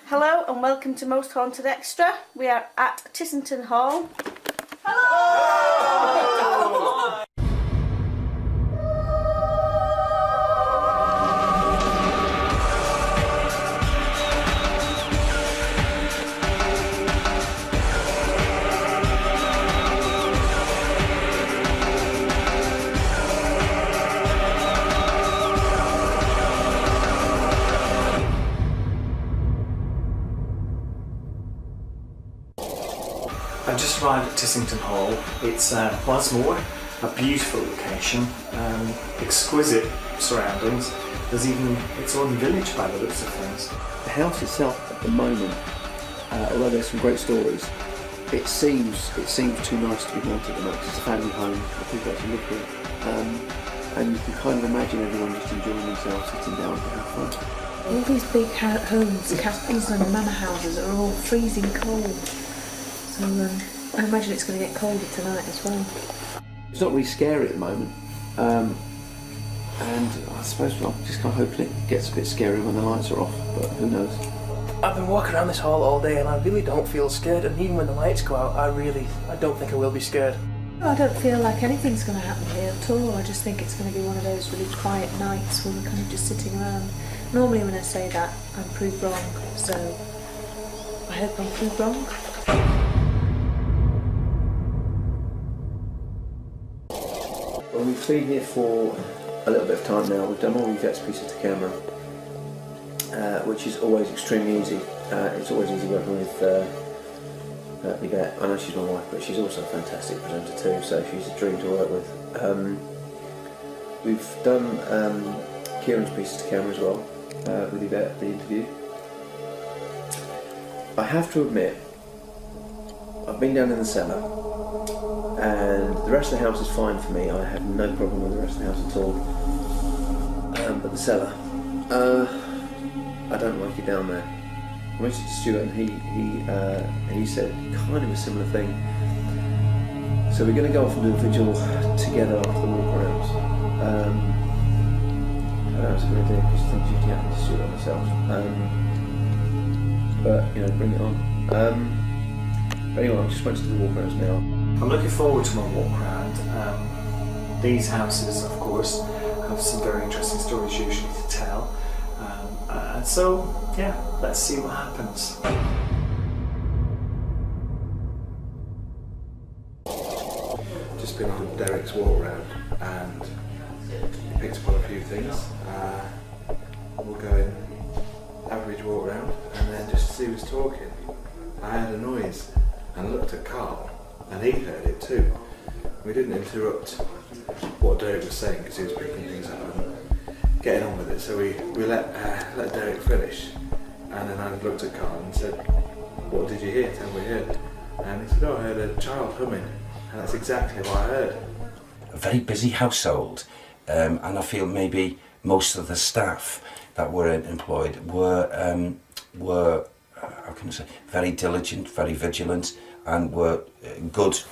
Hello and welcome to Most Haunted Extra. We are at Tissington Hall. Hello! I've just arrived at Tissington Hall. It's once more a beautiful location, exquisite surroundings. There's even its own village by the looks of things. The house itself at the moment, although there's some great stories, it seems too nice to be haunted at the moment. It's a family home, the people actually live here, and you can kind of imagine everyone just enjoying themselves, sitting down to have fun. All these big homes, castles and manor houses are all freezing cold. So I imagine it's going to get colder tonight as well. It's not really scary at the moment, and I suppose I'm just kind of hoping it gets a bit scary when the lights are off, but who knows. I've been walking around this hall all day and I really don't feel scared, and even when the lights go out, I don't think I will be scared. I don't feel like anything's going to happen here at all. I just think it's going to be one of those really quiet nights where we're kind of just sitting around. Normally when I say that, I'm proved wrong, so I hope I'm proved wrong. Well, we've been here for a little bit of time now. We've done all we've got pieces to camera, which is always extremely easy. It's always easy working with Yvette. I know she's my wife, but she's also a fantastic presenter too, so she's a dream to work with. We've done Kieran's pieces to camera as well, with Yvette, the interview. I have to admit, I've been down in the cellar, and the rest of the house is fine for me. I have no problem with the rest of the house at all. But the cellar, I don't like it down there. I mentioned to Stuart, and he said kind of a similar thing. So we're going to go off and do a vigil together after the walk around. I know it's a good idea because things usually happen to Stuart and myself. But you know, bring it on. But anyway, I just went to do the walk arounds now. I'm looking forward to my walk around. These houses, of course, have some very interesting stories usually to tell. And so, yeah, let's see what happens. Just been on Derek's walk round and picked up on a few things. We'll go in average walk round and then just as he was talking, I heard a noise and looked at Carl and he heard it too. We didn't interrupt what Derek was saying because he was picking things up and getting on with it, so we let Derek finish, and then I looked at Carl and said, "What did you hear? Tell me what you heard." And he said, "Oh, I heard a child humming," and that's exactly what I heard. A very busy household, and I feel maybe most of the staff that were employed were how can I say, very diligent, very vigilant, and were good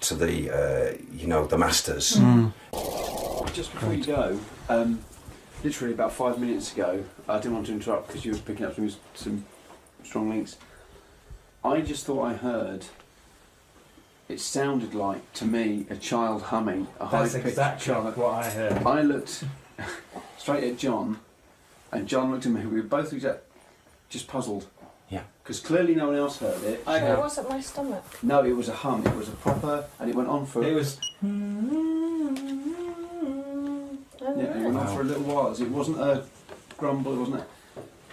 to the the masters. Just before you go, literally about 5 minutes ago, I didn't want to interrupt because you were picking up some strong links. I just thought I heard, it sounded like to me a child humming, a high-pitched child. What I heard. I looked straight at John, and John looked at me. We were both just puzzled. Yeah. Because clearly no one else heard it. It wasn't my stomach. No, it was a hum. It was a proper, and it went on for. It was. Yeah, it went on for a little while. It wasn't a grumble, wasn't it?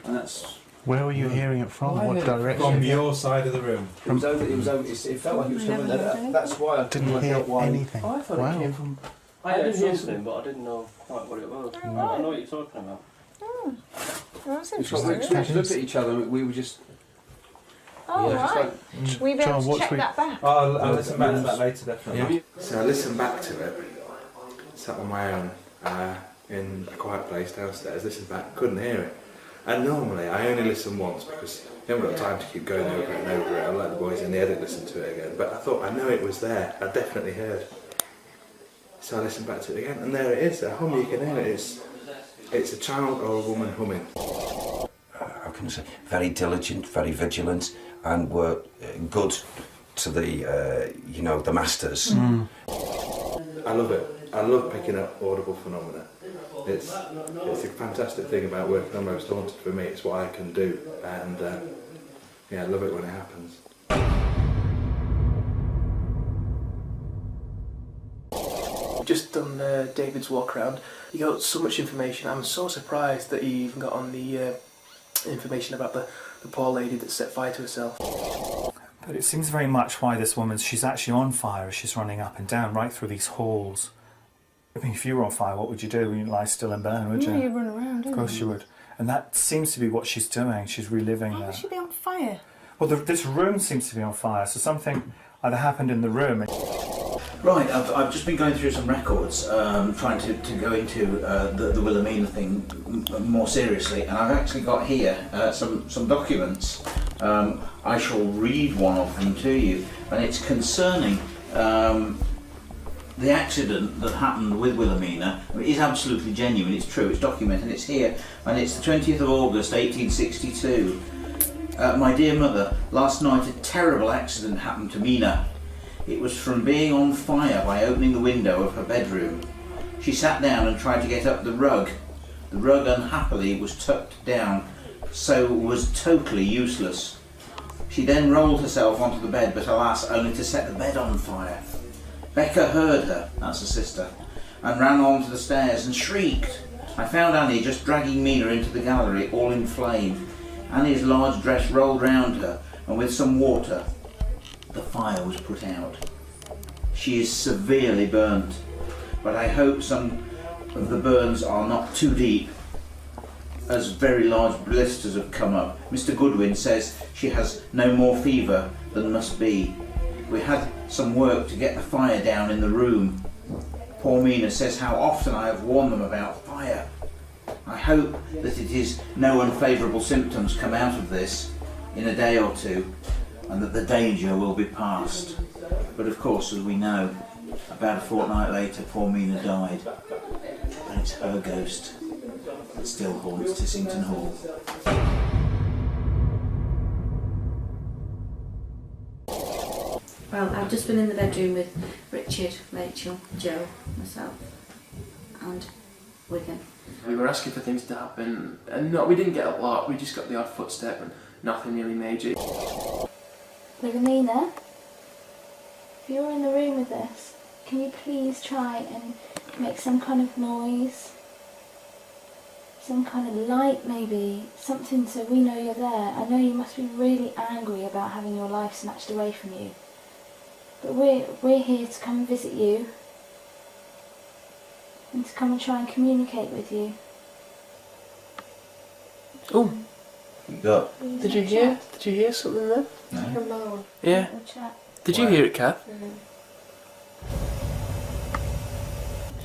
And that's. Where were you hearing it from? What direction? From your side of the room. It was over. It felt like it was coming. That's why I Didn't hear anything. I thought it came from. I heard something, but I didn't know quite what it was. I know what you're talking about. Oh, that's We interesting. looked at each other and we were just. Oh, just right. We'll be able to check that back. Oh, I'll listen back to that later, definitely. Yeah. So I listened back to it, sat on my own in a quiet place downstairs, listened back, couldn't hear it. And normally I only listen once because you haven't got time to keep going over it and over it. I let the boys in the edit listen to it again. But I thought, I know it was there, I definitely heard. So I listened back to it again, and there it is, a hum, you can hear it. It's a child or a woman humming. How can can I say, very diligent, very vigilant, and were good to the, you know, the masters. I love it. I love picking up audible phenomena. It's a fantastic thing about working on Most Haunted for me. It's what I can do, and yeah, I love it when it happens. Just done David's walk around. He got so much information. I'm so surprised that he even got on the information about the poor lady that set fire to herself. But it seems very much why this woman's, she's actually on fire as she's running up and down right through these halls. I mean, if you were on fire, what would you do? You'd lie still and burn, would you? Yeah, you'd run around, Of course you would. And that seems to be what she's doing. She's reliving Why that. would she be on fire? Well, this room seems to be on fire, so something either happened in the room. Right, I've just been going through some records, trying to go into the Wilhelmina thing more seriously, and I've actually got here some documents. I shall read one of them to you, and it's concerning the accident that happened with Wilhelmina. I mean, it is absolutely genuine, it's true, it's documented, it's here, and it's the 20th of August 1862. My dear mother, last night a terrible accident happened to Mina. It was from being on fire by opening the window of her bedroom. She sat down and tried to get up the rug. The rug unhappily was tucked down, so was totally useless. She then rolled herself onto the bed, but alas, only to set the bed on fire. Becca heard her, that's her sister, and ran onto the stairs and shrieked. I found Annie just dragging Mina into the gallery, all in flame. Annie's large dress rolled round her, and with some water, the fire was put out. She is severely burnt, but I hope some of the burns are not too deep, as very large blisters have come up. Mr. Goodwin says she has no more fever than must be. We had some work to get the fire down in the room. Poor Mina says how often I have warned them about fire. I hope that it is no unfavourable symptoms come out of this in a day or two, and that the danger will be past. But of course, as we know, about a fortnight later poor Mina died, and it's her ghost that still haunts Tissington Hall. Well, I've just been in the bedroom with Richard, Rachel, Joe, myself and Wigan. We were asking for things to happen, and no, we didn't get a lot. We just got the odd footstep and nothing really major. Wilhelmina, if you're in the room with us, can you please try and make some kind of noise? Some kind of light maybe, something so we know you're there. I know you must be really angry about having your life snatched away from you. But we're here to come and visit you. And to come and try and communicate with you. Oh, Did you hear? Did you hear something there? No. Yeah. Did you hear it, Kath?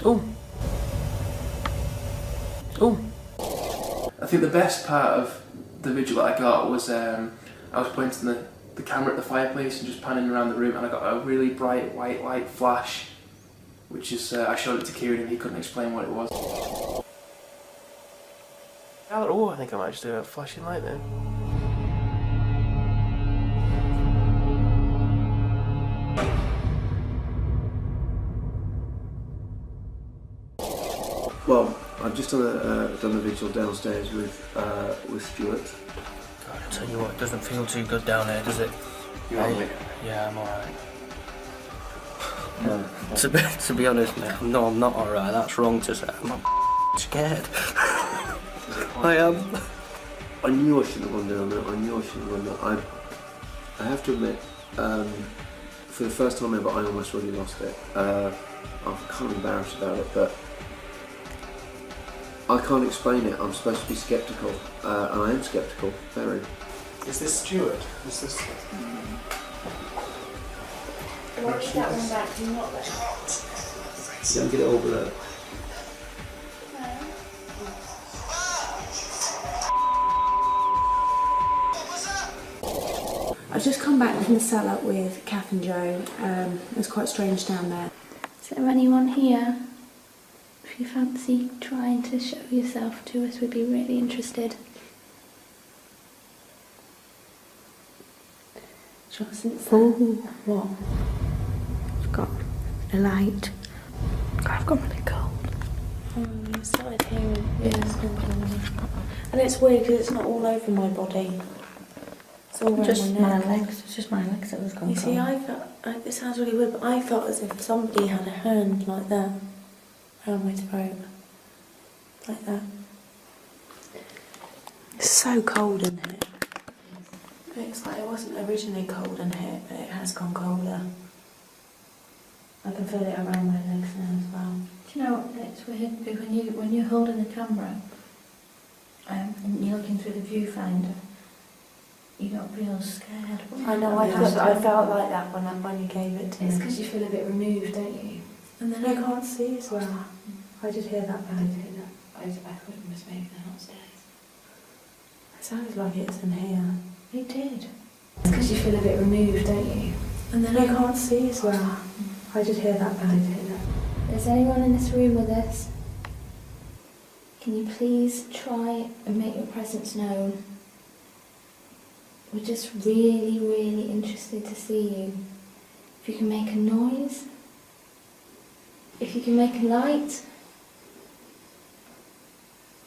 Oh. Oh. I think the best part of the vigil that I got was I was pointing the camera at the fireplace and just panning around the room, and I got a really bright white light flash, which is I showed it to Kieran and he couldn't explain what it was. Oh, I think I might just do a flashing light then. Well, I've just done a vigil downstairs with Stuart. God, I tell you what, it doesn't feel too good down here, does it? You alright? Yeah, I'm alright. To be honest, mate, no, I'm not alright. That's wrong to say. I'm not scared. I am. I knew I shouldn't have gone down there. I knew I shouldn't have gone there. I have to admit, for the first time ever, I almost really lost it. I'm kind of embarrassed about it, but I can't explain it. I'm supposed to be sceptical, and I am sceptical, very. Is this Stuart? Is this... Why is that one back? Do not let Don't get it over there. I've just come back from the cellar with Kath and Joe. It was quite strange down there. Is there anyone here? If you fancy trying to show yourself to us, we'd be really interested. Since then. What? I've got a light. I've got really cold. You started hearing. Yeah, it's cold. And it's weird because it's not all over my body. It's all around Just my my neck. legs. It's just my legs that was going. You see, I felt. It sounds really weird, but I felt as if somebody had a hand like that around my throat, like that. It's so cold in here. It's like it wasn't originally cold in here, but it has gone colder. I can feel it around my legs now as well. Do you know, it's weird when you're holding the camera and you're looking through the viewfinder, you don't feel scared. I know, I felt like that when you gave it to me. It's because you feel a bit removed, don't you? And then I can't see as well. I did hear that. I did hear that. I thought it was maybe the upstairs. It sounded like it's in here. It did. It's because you feel a bit removed, don't you? And then I can't see as well. I did hear that. I did hear that. Is anyone in this room with us? Can you please try and make your presence known? We're just really, really interested to see you. If you can make a noise, if you can make a light.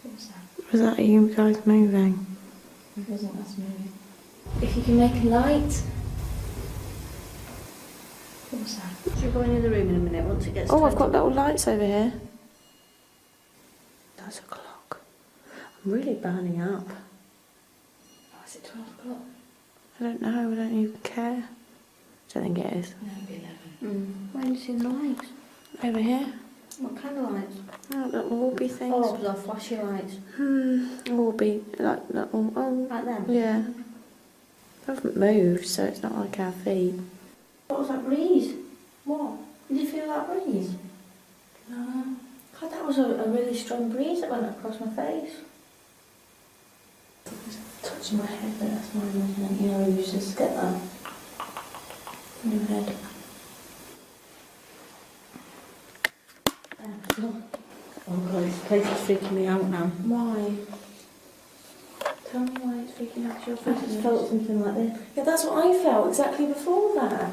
What was that? Was that you guys moving? It wasn't us moving. If you can make a light. What was that? Should we go in the room in a minute once it gets Oh, I've got little lights over here. That's a clock. I'm really burning up. Oh, is it 12 o'clock? I don't know, I don't even care. I don't think it is. No, it'll be 11. Where do you see the lights? Over here. What kind of lights? Oh, little orbby things. Orbs or flashy lights? Orbby, like little, Like them? yeah. They haven't moved, so it's not like our feet. What was that breeze? What? Did you feel that breeze? No. God, that was a really strong breeze that went across my face. Touching my head, but that's my imagination. You know, you just get that in your head. Oh God, this place is freaking me out now. Why? Tell me why it's freaking out your I just felt something like this. Yeah, that's what I felt exactly before that.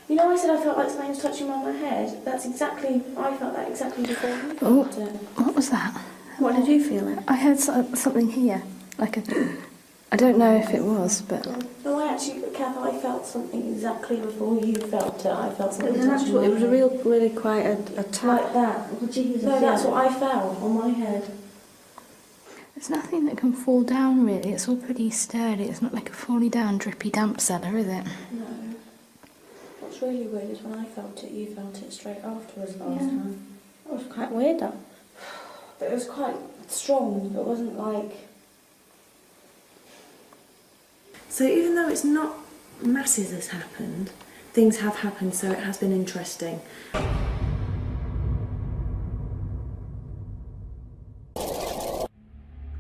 You know, I said I felt like something was touching on my head. That's exactly, I felt that exactly before you felt it. What was that? What did you feel? I heard something here, like a. I don't know if it was, but. No, I actually, Kath, I felt something exactly before you felt it. I felt something. It was really quite a tap. Like that. Oh, Jesus, No, that's what I felt on my head. There's nothing that can fall down really. It's all pretty sturdy. It's not like a falling down, drippy, damp cellar, is it? No. What's really weird is when I felt it, you felt it straight afterwards last time. That was quite weird, that. But it was quite strong. It wasn't like. So even though it's not masses has happened, things have happened, so it has been interesting.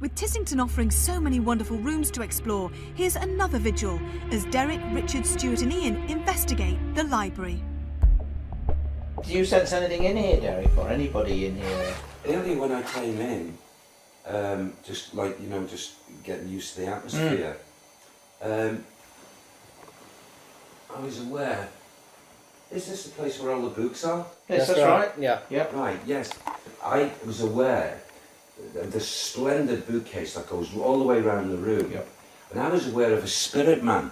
With Tissington offering so many wonderful rooms to explore, here's another vigil as Derek, Richard, Stuart and Ian investigate the library. Do you sense anything in here, Derek, or anybody in here? Earlier when I came in, just like, you know, just getting used to the atmosphere, I was aware, is this the place where all the books are? Yes, that's right. Yeah. Yep. Right, yes. I was aware of the splendid bookcase that goes all the way around the room. Yep. And I was aware of a spirit man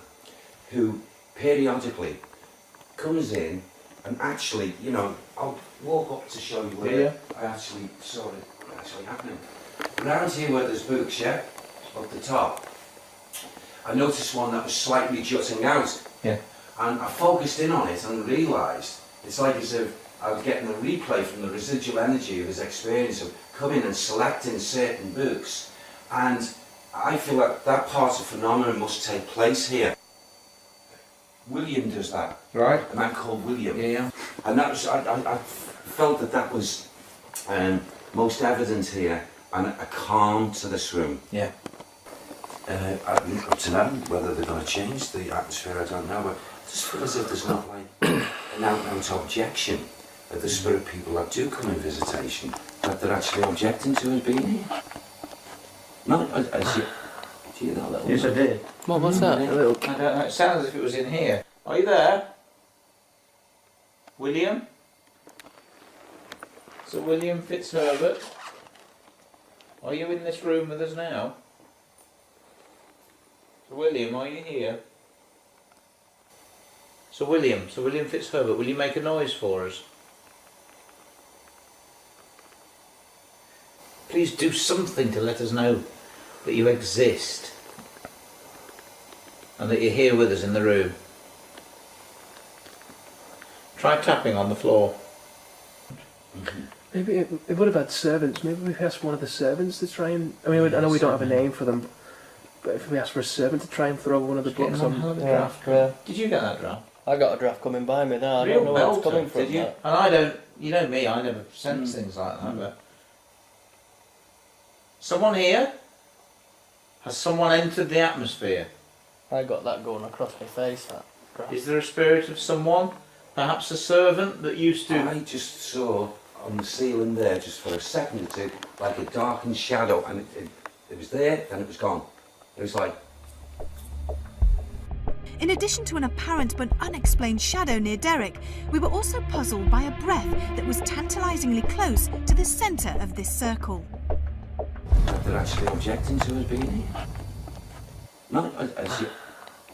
who periodically comes in and actually, you know, I'll walk up to show you where I actually saw it actually happening. Around here where there's books, yeah, up the top, I noticed one that was slightly jutting out. Yeah. And I focused in on it and realised it's like as if I was getting a replay from the residual energy of his experience of coming and selecting certain books. And I feel like that part of phenomenon must take place here. William does that. Right. A man called William. Yeah. And that was, I felt that was most evident here, and a calm to this room. Yeah. Up to now, whether they're going to change the atmosphere, I don't know, but I just feel as if there's not like an out-and-out objection of the spirit people that do come in visitation, that they're actually objecting to us being here. No, do you know that? Yes, I did. What was that? A little... I don't know, it sounds as if it was in here. Are you there? William? Sir William Fitzherbert? Are you in this room with us now? Sir William, are you here? Sir William Fitzherbert, will you make a noise for us? Please do something to let us know that you exist and that you're here with us in the room. Try tapping on the floor. Maybe it would have had servants. Maybe we asked one of the servants to try and... I mean, I know we don't have a name for them, but if we asked for a servant to try and throw one of the books on... Did you get that draft? I got a draft coming by me now. I Real don't know where it's belter, coming from. did you? That. And I don't... You know me, I never sense things like that, but... Someone here? Has someone entered the atmosphere? I got that going across my face, that draft. Is there a spirit of someone? Perhaps a servant that used to... I just saw on the ceiling there, just for a second or two, like a darkened shadow, and it was there, then it was gone. It was like... In addition to an apparent but unexplained shadow near Derek, we were also puzzled by a breath that was tantalisingly close to the centre of this circle. They're actually objecting to us being here. No, I see.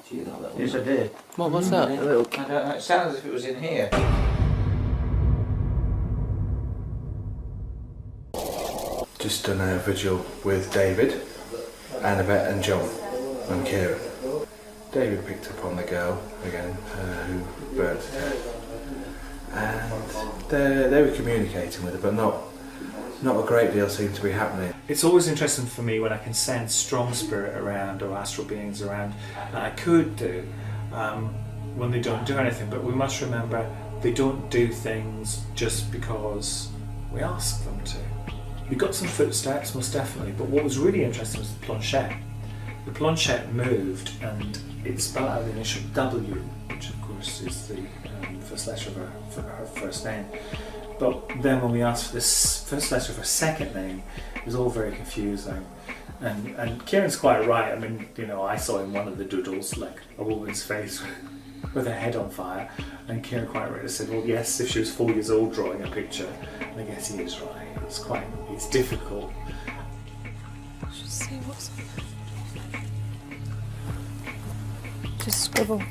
See that little... Yes, I did. What was that? A little... I don't know, it sounds as if it was in here. Just done a vigil with David, Annabette and John and Kieran. David picked up on the girl again who burnt to death, and they were communicating with her, but not a great deal seemed to be happening. It's always interesting for me when I can sense strong spirit around or astral beings around, and I could do when they don't do anything, but we must remember they don't do things just because we ask them to. We got some footsteps, most definitely, but what was really interesting was the planchette. The planchette moved and it spelled out the initial W, which of course is the first letter of her first name. But then when we asked for this first letter of her second name, it was all very confusing. And Kieran's quite right. I mean, you know, I saw in one of the doodles like a woman's face with her head on fire, and Kieran quite rightly said, well, yes, if she was 4 years old drawing a picture, and I guess he is right. It's difficult. Just see what's on there. Just scribble.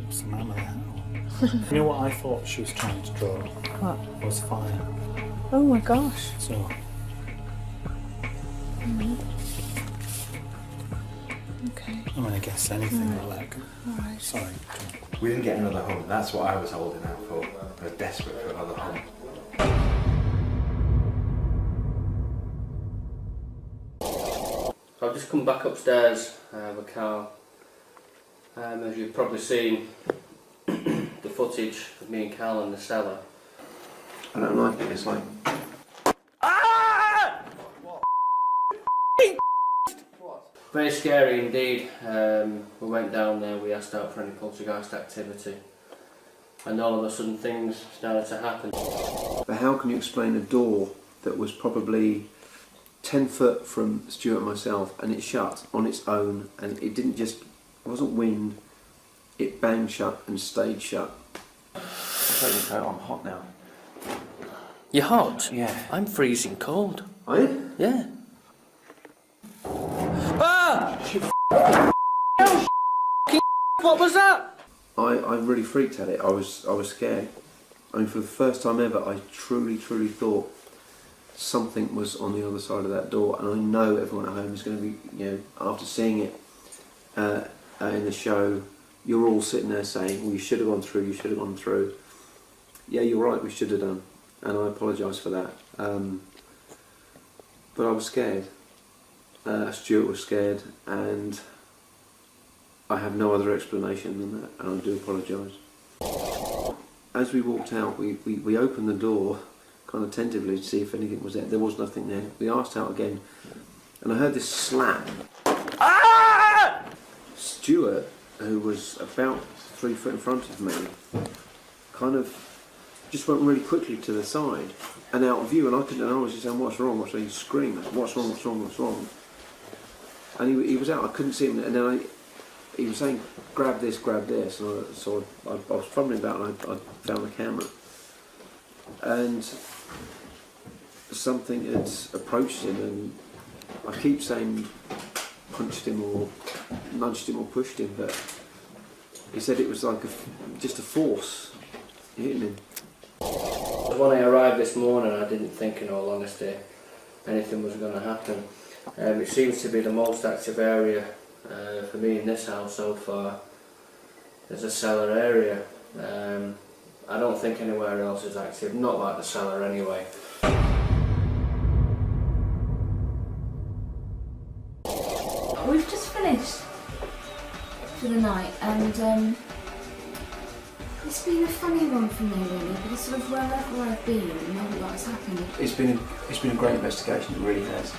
What's the matter with that? You know what I thought she was trying to draw? What? Was fire. Oh my gosh. So. Okay. I'm gonna guess anything Right. I like. Alright. Sorry. We didn't get another hum. That's what I was holding out for. I was desperate for another hum. I've just come back upstairs with Carl. As you've probably seen, the footage of me and Carl in the cellar. I don't like it. It's like... Very scary indeed. We went down there, we asked out for any poltergeist activity, and all of a sudden things started to happen. But how can you explain a door that was probably 10 foot from Stuart and myself, and it shut on its own, and it didn't just... It wasn't wind, it banged shut and stayed shut. I'm hot now. You're hot? Yeah. I'm freezing cold. Are you? Yeah. Ah! What was that? I really freaked at it. I was scared. I mean, for the first time ever, I truly thought something was on the other side of that door, and I know everyone at home is going to be, you know, after seeing it in the show, you're all sitting there saying, well, you should have gone through, you should have gone through. Yeah, you're right, we should have done, and I apologise for that. But I was scared. Stuart was scared, and I have no other explanation than that, and I do apologise. As we walked out, we opened the door kind of tentatively to see if anything was there. There was nothing there. We asked out again, and I heard this slap. Ah! Stuart, who was about 3 foot in front of me, kind of just went really quickly to the side and out of view, and I was just saying, what's wrong? What's wrong? He screamed, what's wrong, what's wrong, what's wrong? and he was out. I couldn't see him, and then he was saying, "Grab this, and so I was fumbling about, and I found the camera, and something had approached him, and I keep saying punched him or nudged him or pushed him, but he said it was like just a force hitting him. When I arrived this morning, I didn't think, in all honesty, anything was going to happen. It seems to be the most active area for me in this house so far. There's a cellar area. I don't think anywhere else is active, not like the cellar anyway. We've just finished for the night, and it's been a funny one for me really, because sort of wherever I've been, maybe what's happened. It's been a great investigation, it really has.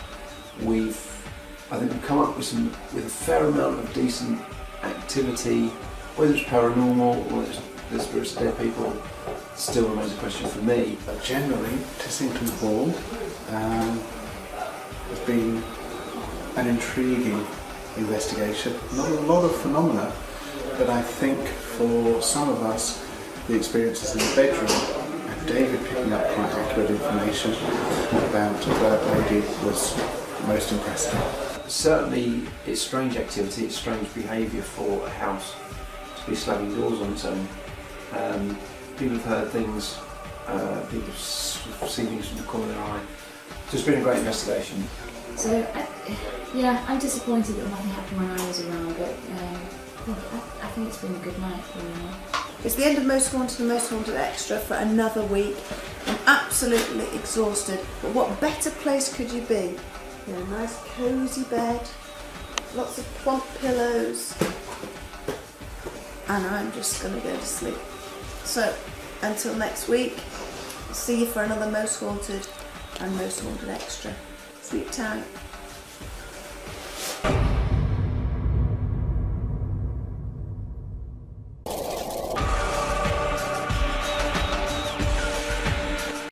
I think we've come up with a fair amount of decent activity, whether it's paranormal or it's the spirits of dead people, still remains a question for me. But generally, Tissington Hall has been an intriguing investigation. Not a lot of phenomena, but I think for some of us, the experiences in the bedroom and David picking up quite accurate information about that lady was most impressive. Certainly, it's strange activity, it's strange behaviour for a house to be slamming doors on its own. People have heard things, people have seen things from the corner of their eye. So it's been a great investigation. So, yeah, I'm disappointed that nothing happened when I was around, but I think it's been a good night for me. It's the end of Most Haunted and Most Haunted Extra for another week. I'm absolutely exhausted, but what better place could you be? You know, nice cosy bed, lots of plump pillows, and I'm just going to go to sleep. So, until next week, I'll see you for another Most Haunted and Most Haunted Extra. Sleep tight.